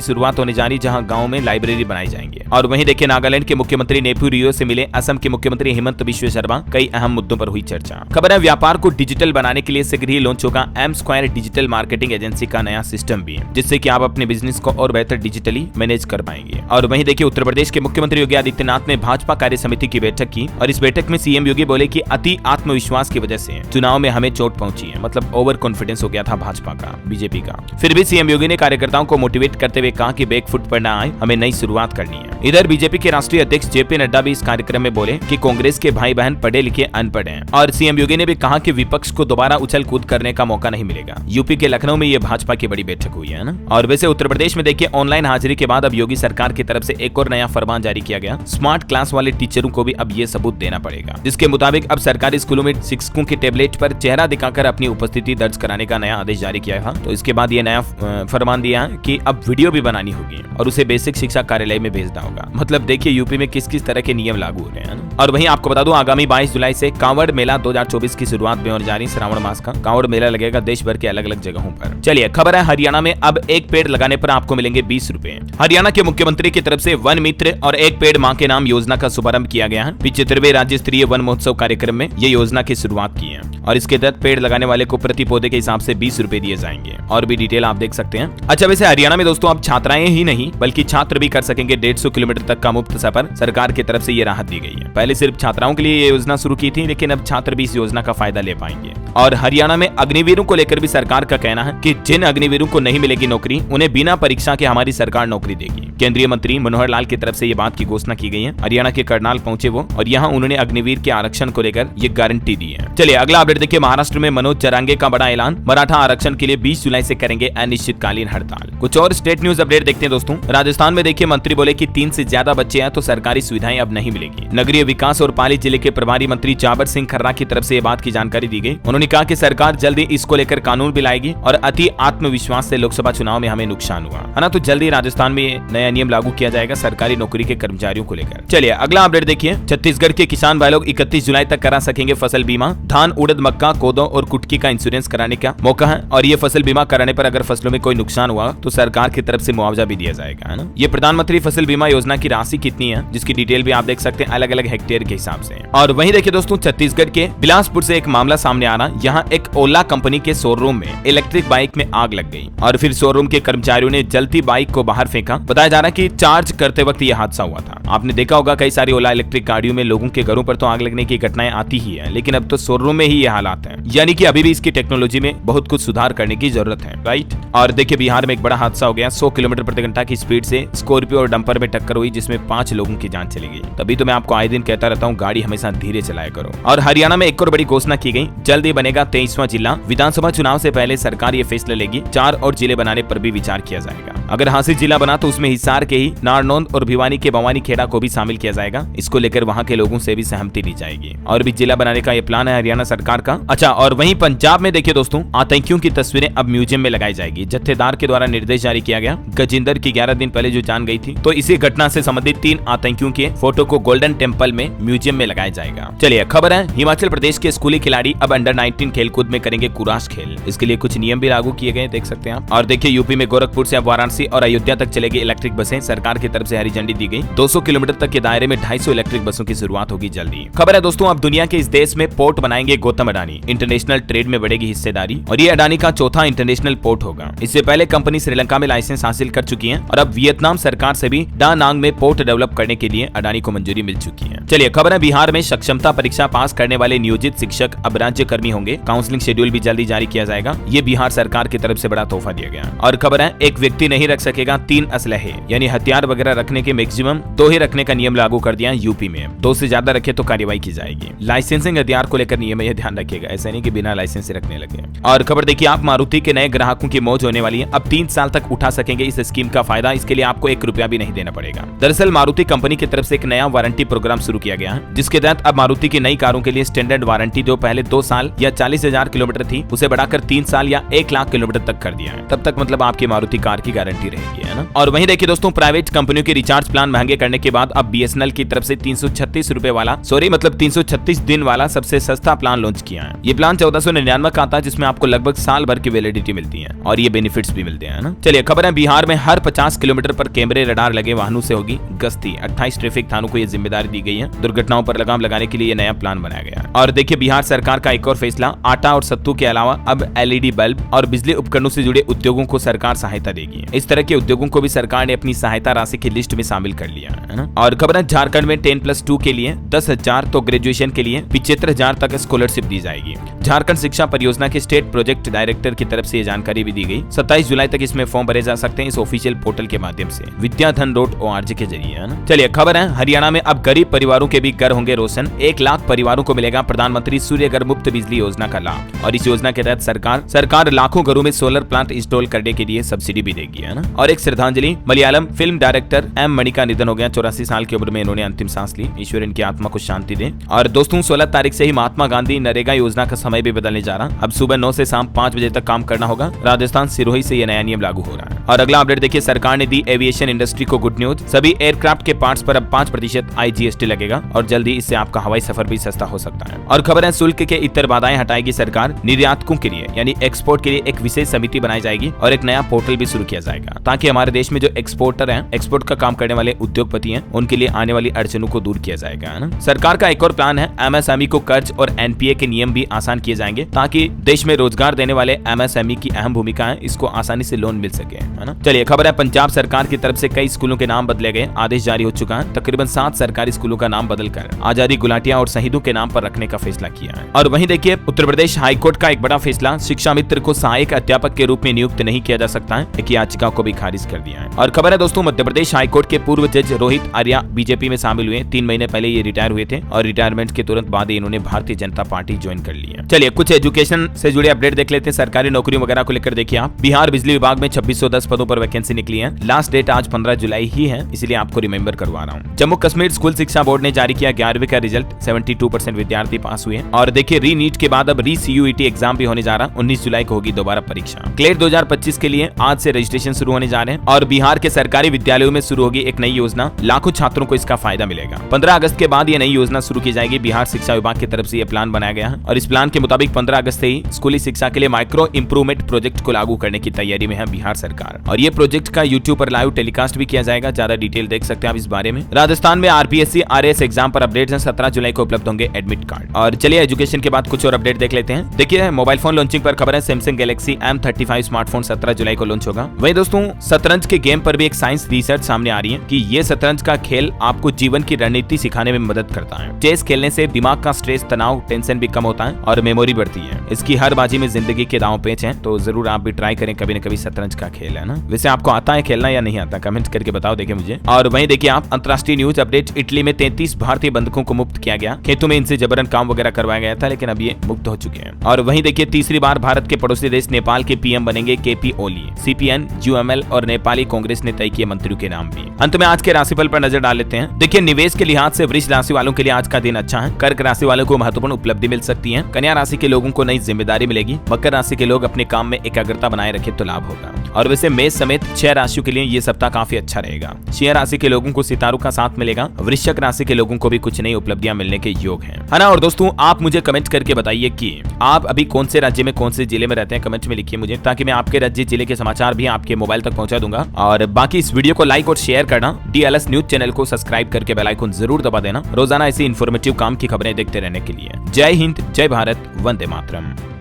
शुरुआत होने जा रही, जहाँ गाँव में लाइब्रेरी बनाई जाएंगे। और वहीं देखिए नागालैंड के मुख्यमंत्री नेपू रियो से मिले असम के मुख्यमंत्री हेमंत बिश्व शर्मा। कई अहम मुद्दों पर हुई चर्चा। खबर है, व्यापार को डिजिटल बनाने के लिए शीघ्र ही लॉन्च होगा M2 डिजिटल मार्केटिंग एजेंसी का नया सिस्टम भी, जिससे कि आप अपने बिजनेस को और बेहतर डिजिटली मैनेज कर पाएंगे। और वहीं देखिए उत्तर प्रदेश के मुख्यमंत्री योगी आदित्यनाथ ने भाजपा कार्य समिति की बैठक की, और इस बैठक में CM योगी बोले कि अति आत्मविश्वास की वजह से चुनाव में हमें चोट पहुंची है। मतलब ओवर कॉन्फिडेंस हो गया था भाजपा का, बीजेपी का। फिर भी CM योगी ने कार्यकर्ताओं को मोटिवेट करते हुए कहा कि बैकफुट पर न आए, हमें नई शुरुआत करनी है। इधर बीजेपी के राष्ट्रीय अध्यक्ष JP नड्डा भी इस कार्यक्रम में बोले कि कांग्रेस के भाई बहन पढ़े लिखे अनपढ़ हैं। और CM योगी ने भी कहा कि विपक्ष को दोबारा उछल कूद करने का मौका नहीं मिलेगा। यूपी के लखनऊ में ये भाजपा की बड़ी बैठक हुई है ना। और वैसे उत्तर प्रदेश में देखिए ऑनलाइन हाजिरी के बाद अब योगी सरकार की तरफ से एक और नया फरमान जारी किया गया। स्मार्ट क्लास वाले टीचरों को भी अब ये सबूत देना पड़ेगा, जिसके मुताबिक अब सरकारी स्कूलों में शिक्षकों के टेबलेट पर चेहरा दिखाकर अपनी उपस्थिति दर्ज कराने का नया आदेश जारी किया था। तो इसके बाद ये नया फरमान दिया है कि अब वीडियो भी बनानी होगी और उसे बेसिक शिक्षा कार्यालय में भेजना होगा। मतलब देखिए यूपी में किस किस तरह के नियम लागू हो रहे हैं। और वहीं आपको बता दूं, आगामी 22 जुलाई से कांवड़ मेला 2024 की शुरुआत में होने जा रही। श्रावण मास का कांवड़ मेला लगेगा देश भर के अलग अलग जगहों पर। चलिए खबर है, हरियाणा में अब एक पेड़ लगाने पर आपको मिलेंगे 20 रुपए। हरियाणा के मुख्यमंत्री की तरफ से वन मित्र और एक पेड़ मां के नाम योजना का शुभारंभ किया गया है। 75वें राज्य स्तरीय वन महोत्सव कार्यक्रम में ये योजना की शुरुआत की है, और इसके तहत पेड़ लगाने वाले को प्रति पौधे के हिसाब से 20 रुपए दिए जाएंगे। और भी डिटेल आप देख सकते हैं। अच्छा वैसे हरियाणा में दोस्तों अब छात्राएं ही नहीं बल्कि छात्र भी कर सकेंगे 150 किलोमीटर तक का मुफ्त सफर। सरकार की तरफ से ये राहत दी गई है। पहले सिर्फ छात्राओं के लिए ये योजना शुरू की थी, लेकिन अब छात्र भी इस योजना का फायदा ले पाएंगे। और हरियाणा में अग्निवीरों को लेकर भी सरकार का कहना है कि जिन अग्निवीरों को नहीं मिलेगी नौकरी, उन्हें बिना परीक्षा के हमारी सरकार नौकरी देगी। केंद्रीय मंत्री मनोहर लाल की तरफ से ये बात की घोषणा की गई है। हरियाणा के करनाल पहुंचे वो, और यहाँ उन्होंने अग्निवीर के आरक्षण को लेकर ये गारंटी दी है। चलिए अगला अपडेट देखिए। महाराष्ट्र में मनोज जरांगे का बड़ा ऐलान, मराठा आरक्षण के लिए 20 जुलाई से करेंगे अनिश्चितकालीन हड़ताल। कुछ और स्टेट न्यूज अपडेट देखते हैं दोस्तों। राजस्थान में देखिए मंत्री बोले कि 3 से ज्यादा बच्चे हैं तो सरकारी सुविधाएं अब नहीं मिलेगी। नगरीय विकास और पाली जिले के प्रभारी मंत्री जाबर सिंह खर्रा की तरफ से ये बात की जानकारी दी गई। उन्होंने कहा कि सरकार जल्दी इसको लेकर कानून भी लाएगी, और अति आत्मविश्वास से लोकसभा चुनाव में हमें नुकसान हुआ है ना, तो जल्दी राजस्थान में नया नियम लागू किया जाएगा सरकारी नौकरी के कर्मचारियों को लेकर। चलिए अगला अपडेट देखिए। छत्तीसगढ़ के किसान भाई लोग 31 जुलाई तक करा सकेंगे फसल बीमा। धान, उड़द, मक्का, कोदो और कुटकी का इंश्योरेंस कराने का मौका है, और ये फसल बीमा कराने पर अगर फसलों में कोई नुकसान हुआ तो सरकार की तरफ से मुआवजा भी दिया जाएगा, है ना। ये प्रधानमंत्री फसल बीमा योजना की राशि कितनी है, जिसकी डिटेल भी आप देख सकते हैं अलग अलग हेक्टेयर के हिसाब से। और वहीं देखिए दोस्तों, छत्तीसगढ़ के बिलासपुर से एक मामला सामने आ रहा। यहाँ एक ओला कंपनी के शोरूम में इलेक्ट्रिक बाइक में आग लग गई, और फिर शोरूम के कर्मचारियों ने जलती बाइक को बाहर फेंका। बताया जा रहा है कि चार्ज करते वक्त यह हादसा हुआ था। आपने देखा होगा कई सारी ओला इलेक्ट्रिक गाड़ियों में लोगों के घरों पर तो आग लगने की घटनाएं आती ही है, लेकिन अब तो शोरूम में ही ये हालात हैं। यानी कि अभी भी इसकी टेक्नोलॉजी में बहुत कुछ सुधार करने की जरूरत है, राइट। और देखिए बिहार में एक बड़ा हादसा हो गया। 100 किलोमीटर प्रति घंटा की स्पीड से स्कॉर्पियो और डंपर में टक्कर हुई, जिसमें 5 लोगों की जान चली गई। तभी तो मैं आपको आए दिन कहता रहता हूँ गाड़ी हमेशा धीरे चलाया करो। और हरियाणा में एक और बड़ी घोषणा की गई, जल्द ही बनेगा 23वां जिला। विधानसभा चुनाव से पहले सरकार ये फैसला लेगी, 4 और जिले बनाने पर भी विचार किया जाएगा। अगर हासिल जिला बना तो उसमें हिसार के ही नारनौंद और भिवानी के भवानी खेड़ा को भी शामिल किया जाएगा। इसको लेकर वहां के लोगों से भी सहमति ली जाएगी, और भी जिला बनाने का ये प्लान है हरियाणा सरकार का। अच्छा, और वहीं पंजाब में देखिए दोस्तों, आतंकियों की तस्वीरें अब म्यूजियम में लगाई जाएगी। जत्थेदार के द्वारा निर्देश जारी किया गया। गजिंदर की 11 दिन पहले जो जान गई थी, तो इसी घटना से संबंधित 3 आतंकियों के फोटो को गोल्डन टेम्पल में म्यूजियम में लगाया जाएगा। चलिए खबर है, हिमाचल प्रदेश के स्कूली खिलाड़ी अब अंडर 19 खेलकूद में करेंगे कुराश खेल। इसके लिए कुछ नियम भी लागू किए गए, देख सकते हैं आप। और देखिए यूपी में गोरखपुर से अब वाराणसी और अयोध्या तक चलेगी इलेक्ट्रिक बसें। सरकार की तरफ से हरी झंडी दी गई। 200 किलोमीटर तक के दायरे में 250 इलेक्ट्रिक बसों की शुरुआत होगी जल्दी। खबर है दोस्तों, अब दुनिया के इस देश में पोर्ट बनाएंगे गौतम अडानी। इंटरनेशनल ट्रेड में बढ़ेगी हिस्सेदारी और ये अडानी का चौथा इंटरनेशनल पोर्ट होगा। इससे पहले कंपनी श्रीलंका में लाइसेंस हासिल कर चुकी है और अब वियतनाम सरकार से भी डा नांग में पोर्ट डेवलप करने के लिए अडानी को मंजूरी मिल चुकी है। चलिए खबर है, बिहार में सक्षमता परीक्षा पास करने वाले नियोजित शिक्षक अब राज्य कर्मी होंगे। काउंसलिंग शेड्यूल भी जल्दी जारी किया जाएगा। ये बिहार सरकार की तरफ से बड़ा तोहफा दिया गया। और खबर है, एक व्यक्ति नहीं रख सकेगा 3 असलहे यानी हथियार वगैरह रखने के मैक्सिमम 2 ही रखने का नियम लागू कर दिया यूपी में। 2 से ज्यादा रखे तो कार्रवाई की जाएगी। लाइसेंसिंग हथियार को लेकर नियम है, ध्यान रखिएगा, ऐसा नहीं कि बिना लाइसेंस से रखने लगे। और खबर देखिए, आप मारुति के नए ग्राहकों की मौज होने वाली है। अब 3 साल तक उठा सकेंगे इस स्कीम का फायदा। इसके लिए आपको 1 रुपया भी नहीं देना पड़ेगा। दरअसल मारुति कंपनी की तरफ से एक नया वारंटी प्रोग्राम शुरू किया गया है, जिसके तहत अब मारुति की नई कारों के लिए स्टैंडर्ड वारंटी जो पहले 2 साल या 40,000 किलोमीटर थी, उसे बढ़ाकर 3 साल या 1 लाख किलोमीटर तक कर दिया है। तब तक मतलब आपकी मारुति कार की गारंटी रहेगी, है ना। और वहीं देखिए दोस्तों, प्राइवेट कंपनियों के रिचार्ज प्लान महंगे करने के बाद अब BSNL की तरफ से 336 रुपए वाला 336 दिन वाला सबसे सस्ता प्लान लॉन्च किया है। ये प्लान 1499 का आता है, जिसमें आपको लगभग साल भर की वैलिडिटी मिलती है और ये बेनिफिट्स भी मिलते हैं ना। चलिए खबर है, बिहार में हर 50 किलोमीटर पर कैमरे रडार लगे वाहनों से होगी गश्ती। 28 ट्रैफिक थानों को ये जिम्मेदारी दी गई है। दुर्घटनाओं पर लगाम लगाने के लिए ये नया प्लान बनाया गया है। और देखिए, बिहार सरकार का एक और फैसला, आटा और सत्तू के अलावा अब LED बल्ब और बिजली उपकरणों से जुड़े उद्योगों को सरकार सहायता देगी। इस तरह के उद्योगों को भी सरकार ने अपनी सहायता राशि की लिस्ट में शामिल कर लिया है ना। और खबर है, झारखंड में 10+2 के लिए 10,000 तो ग्रेजुएशन के लिए 75,000 तक स्कॉलरशिप दी जाएगी। झारखंड शिक्षा परियोजना के स्टेट प्रोजेक्ट डायरेक्टर की तरफ से ये जानकारी भी दी गई। 27 जुलाई तक इसमें फॉर्म भरे जा सकते हैं इस ऑफिशियल पोर्टल के माध्यम से, vidyadhan.org के जरिए, है ना। चलिए खबर है, हरियाणा में अब गरीब परिवारों के भी घर होंगे रोशन। 1 लाख परिवारों को मिलेगा प्रधानमंत्री सूर्य घर मुफ्त बिजली योजना का लाभ। और इस योजना के तहत सरकार लाखों घरों में सोलर प्लांट इंस्टॉल करने के लिए सब्सिडी भी देगी, है ना। और एक श्रद्धांजलि, मलयालम फिल्म डायरेक्टर M मणि का निधन हो गया। 84 साल की उम्र में इन्होंने अंतिम सांस ली। ईश्वर इनकी आत्मा को शांति दे। और दोस्तों, 16 तारीख से ही महात्मा गांधी नरेगा योजना का समय भी बदलने जा रहा। अब सुबह 9 से शाम 5 बजे तक काम करना होगा। राजस्थान सिरोही से यह नया नियम लागू हो रहा है। और अगला अपडेट देखिए, सरकार ने दी एविएशन इंडस्ट्री को गुड न्यूज। सभी एयरक्राफ्ट के पार्ट्स पर अब 5% IGST लगेगा और जल्दी इससे आपका हवाई सफर भी सस्ता हो सकता है। और खबर है, शुल्क के इतर बाधाएं हटाएगी सरकार। निर्यातकों के लिए यानी एक्सपोर्ट के लिए एक विशेष समिति बनाई जाएगी और एक नया पोर्टल भी शुरू किया जाएगा, ताकि हमारे देश में जो एक्सपोर्टर हैं, एक्सपोर्ट का काम करने वाले उद्योगपति हैं, उनके लिए आने वाली अड़चनों को दूर किया जाएगा, है ना। सरकार का एक और प्लान है, MSME को कर्ज और NPA के नियम भी आसान किए जाएंगे, ताकि देश में रोजगार देने वाले MSME की अहम भूमिका है, इसको आसानी से लोन मिल सके, है ना। चलिए खबर है, पंजाब सरकार की तरफ से कई स्कूलों के नाम बदले गए। आदेश जारी हो चुका है। तकरीबन 7 सरकारी स्कूलों का नाम बदलकर आजादी गुलाटिया और शहीदों के नाम पर रखने का फैसला किया है। और वहीं देखिए, उत्तर प्रदेश हाईकोर्ट का एक बड़ा फैसला, शिक्षा मित्र को सहायक अध्यापक के रूप में नियुक्त नहीं किया जा सकता है। एक याचिका को भी खारिज कर दिया है। और खबर है दोस्तों, मध्य प्रदेश हाईकोर्ट के पूर्व जज रोहित आर्या बीजेपी में शामिल हुए। 3 महीने पहले ये रिटायर हुए थे और रिटायरमेंट के तुरंत बाद ही इन्होंने भारतीय जनता पार्टी ज्वाइन कर ली है। चलिए कुछ एजुकेशन से जुड़े अपडेट देख लेते हैं। सरकारी नौकरियों वगैरह को लेकर देखिए आप, बिहार बिजली विभाग में 2610 पदों पर वैकेंसी निकली है। लास्ट डेट आज 15 जुलाई ही है, इसलिए आपको रिमेंबर करवा रहा हूँ। जम्मू कश्मीर स्कूल शिक्षा बोर्ड ने जारी किया 11वीं का रिजल्ट। 72% विद्यार्थी पास हुए। और देखिए, री नीट के बाद अब री CUET एग्जाम भी होने जा रहा। 19 जुलाई को होगी दोबारा परीक्षा। क्लेट 2025 के लिए आज से रजिस्ट्रेशन शुरू होने जा रहे हैं। और बिहार के सरकारी विद्यालयों में शुरू होगी एक नई योजना, लाखों छात्रों को इसका फायदा मिलेगा। 15 अगस्त के बाद ये नई योजना शुरू की जाएगी। बिहार शिक्षा विभाग की तरफ से यह प्लान बनाया गया है और इस प्लान के मुताबिक 15 अगस्त से ही स्कूली शिक्षा के लिए माइक्रो इंप्रूवमेंट प्रोजेक्ट को लागू करने की तैयारी में है बिहार सरकार। और ये प्रोजेक्ट का यूट्यूब पर लाइव टेलीकास्ट भी किया जाएगा। ज्यादा डिटेल देख सकते हैं आप इस बारे में। राजस्थान में RPSC RAS एग्जाम पर अपडेट्स हैं। 17 जुलाई को उपलब्ध होंगे एडमिट कार्ड। और चलिए एजुकेशन के बाद कुछ और अपडेट देख लेते हैं। देखिए, मोबाइल फोन लॉन्चिंग पर खबर है, सैमसंग गैलेक्सी M35 स्मार्टफोन 17 जुलाई को लॉन्च होगा। वहीं दोस्तों, शतरंज के गेम पर भी एक साइंस रिसर्च सामने आ रही है कि ये शतरंज का खेल आपको जीवन की रणनीति सिखाने में मदद करता है। चेस खेलने से दिमाग का स्ट्रेस, तनाव, टेंशन भी कम होता है और मेमोरी बढ़ती है। इसकी हर बाजी में जिंदगी के दांव पेच हैं, तो जरूर आप भी ट्राई करें कभी न कभी। शतरंज का खेल है ना। वैसे आपको आता है खेलना या नहीं आता, कमेंट करके बताओ देखे मुझे। और वहीं देखिए आप, अंतर्राष्ट्रीय न्यूज अपडेट, इटली में 33 भारतीय बंधकों को मुक्त किया गया। खेतों में इनसे जबरन काम वगैरह करवाया गया था, लेकिन अब ये मुक्त हो चुके हैं। और वहीं देखिए, तीसरी बार भारत के पड़ोसी देश नेपाल के PM बनेंगे KP ओली। CPN, UML और नेपाली कांग्रेस ने तय किए मंत्रियों के नाम भी। अंत में आज के राशिफल पर नजर डाल लेते हैं। देखिए, निवेश के लिहाज से वृष राशि वालों के लिए आज का दिन अच्छा है। कर्क राशि वालों को महत्वपूर्ण उपलब्धि मिल सकती है। कन्या राशि के लोगों को नई जिम्मेदारी मिलेगी। मकर राशि के लोग अपने काम में एकाग्रता बनाए रखे तो लाभ होगा। और वैसे मेष समेत 6 राशियों के लिए ये सप्ताह काफी अच्छा रहेगा। सिंह राशि के लोगों को सितारों का साथ मिलेगा। वृश्चिक राशि के लोगों को भी कुछ नई उपलब्धियां मिलने के योग हैं, है ना। और दोस्तों, आप मुझे कमेंट करके बताइए कि आप अभी कौन से राज्य में, कौन से जिले में रहते हैं। कमेंट में लिखिए मुझे, ताकि मैं आपके राज्य जिले के समाचार भी आपके मोबाइल तक पहुंचा दूंगा। और बाकी इस वीडियो को लाइक और शेयर करना। DLS न्यूज न्यूज चैनल को सब्सक्राइब करके बेल आइकन जरूर दबा देना रोजाना ऐसी इन्फॉर्मेटिव काम की खबरें देखते रहने के लिए। जय हिंद, जय भारत, वंदे मातरम।